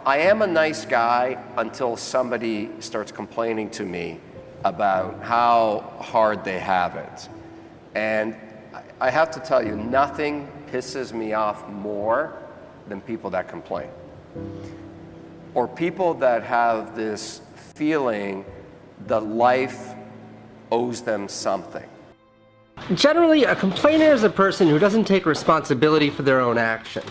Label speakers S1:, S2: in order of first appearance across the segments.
S1: I am a nice guy until somebody starts complaining to me about how hard they have it. And I have to tell you, nothing pisses me off more than people that complain. Or people that have this feeling that life owes them something.
S2: Generally, a complainer is a person who doesn't take responsibility for their own action.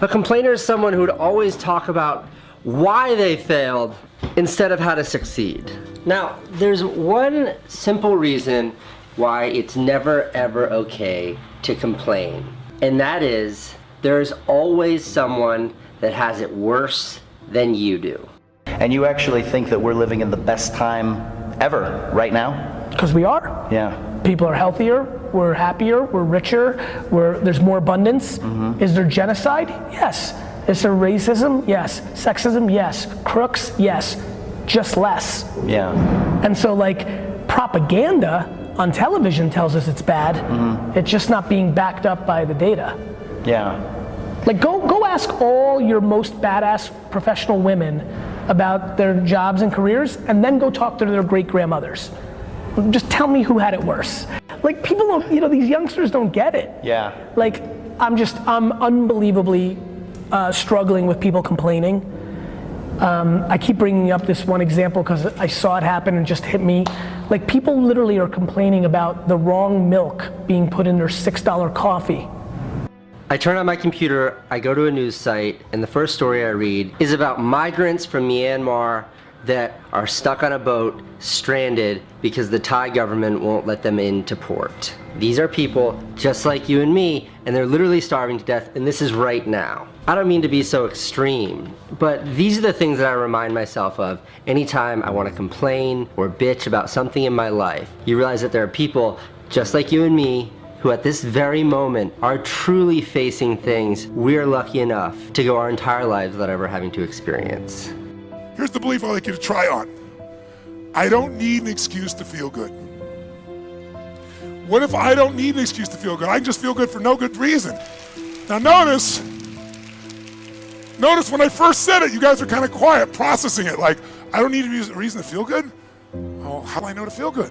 S2: A complainer is someone who would always talk about why they failed instead of how to succeed. Now, there's one simple reason why it's never ever okay to complain, and that is there's always someone that has it worse than you do.
S3: And you actually think that we're living in the best time ever right now?
S4: Because we are.
S3: Yeah.
S4: People are healthier, we're happier, we're richer, there's more abundance. Is there genocide? Yes. Is there racism? Yes. Sexism? Yes. Crooks? Yes. Just less.
S3: Yeah.
S4: And so like propaganda on television tells us it's bad. It's just not being backed up by the data.
S3: Yeah.
S4: Like go ask all your most badass professional women about their jobs and careers, and then go talk to their great grandmothers. Just tell me who had it worse. Like people don't, these youngsters don't get it.
S3: Yeah.
S4: Like I'm unbelievably struggling with people complaining. I keep bringing up this one example because I saw it happen and just hit me. Like people literally are complaining about the wrong milk being put in their $6 coffee.
S2: I turn on my computer, I go to a news site, and the first story I read is about migrants from Myanmar that are stuck on a boat, stranded, because the Thai government won't let them into port. These are people just like you and me, and they're literally starving to death, and this is right now. I don't mean to be so extreme, but these are the things that I remind myself of anytime I want to complain or bitch about something in my life. You realize that there are people just like you and me who at this very moment are truly facing things we're lucky enough to go our entire lives without ever having to experience.
S5: Here's the belief I'd like you to try on. I don't need an excuse to feel good. What if I don't need an excuse to feel good? I can just feel good for no good reason. Now notice when I first said it, you guys are kind of quiet, processing it. Like, I don't need a reason to feel good? Oh, how do I know to feel good?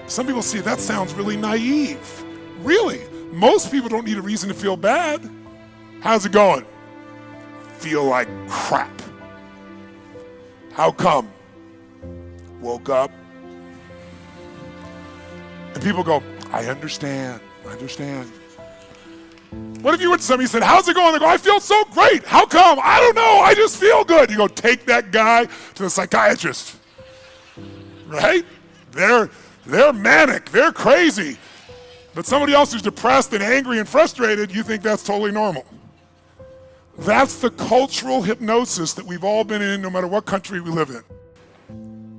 S5: Some people see that sounds really naive. Really, most people don't need a reason to feel bad. How's it going? Feel like crap. How come? Woke up. And people go, I understand. What if you went to somebody and said, how's it going? They go, I feel so great. How come? I don't know, I just feel good. You go, take that guy to the psychiatrist. Right? They're manic, they're crazy. But somebody else who's depressed and angry and frustrated, you think that's totally normal. That's the cultural hypnosis that we've all been in, no matter what country we live in.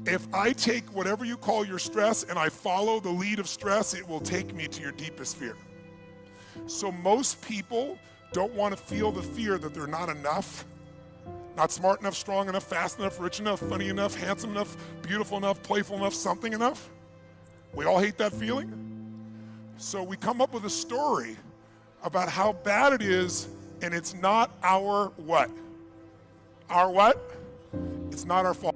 S5: If I take whatever you call your stress and I follow the lead of stress, it will take me to your deepest fear. So most people don't want to feel the fear that they're not enough, not smart enough, strong enough, fast enough, rich enough, funny enough, handsome enough, beautiful enough, playful enough, something enough. We all hate that feeling. So we come up with a story about how bad it is, and it's not our what? Our what? It's not our fault.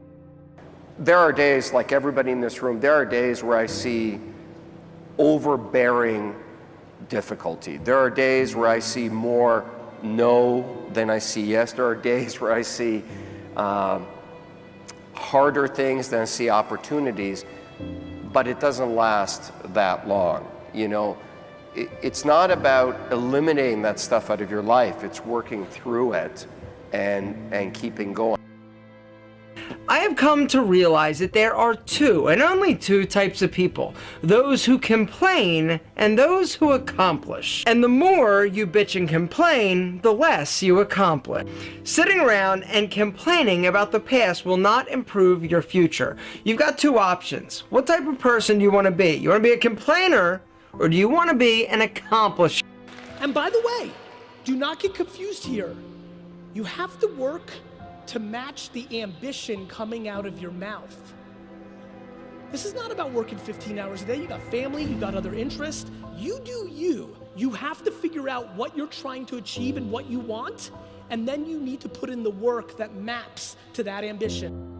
S1: There are days, like everybody in this room, there are days where I see overbearing difficulty. There are days where I see more no than I see yes. There are days where I see harder things than I see opportunities, but it doesn't last that long. It's not about eliminating that stuff out of your life. It's working through it and keeping going.
S6: I have come to realize that there are two, and only two types of people. Those who complain and those who accomplish. And the more you bitch and complain, the less you accomplish. Sitting around and complaining about the past will not improve your future. You've got two options. What type of person do you want to be? You want to be a complainer, or do you want to be an accomplisher?
S7: And by the way, do not get confused here. You have to work to match the ambition coming out of your mouth. This is not about working 15 hours a day. You got family, you got other interests. You do you. You have to figure out what you're trying to achieve and what you want, and then you need to put in the work that maps to that ambition.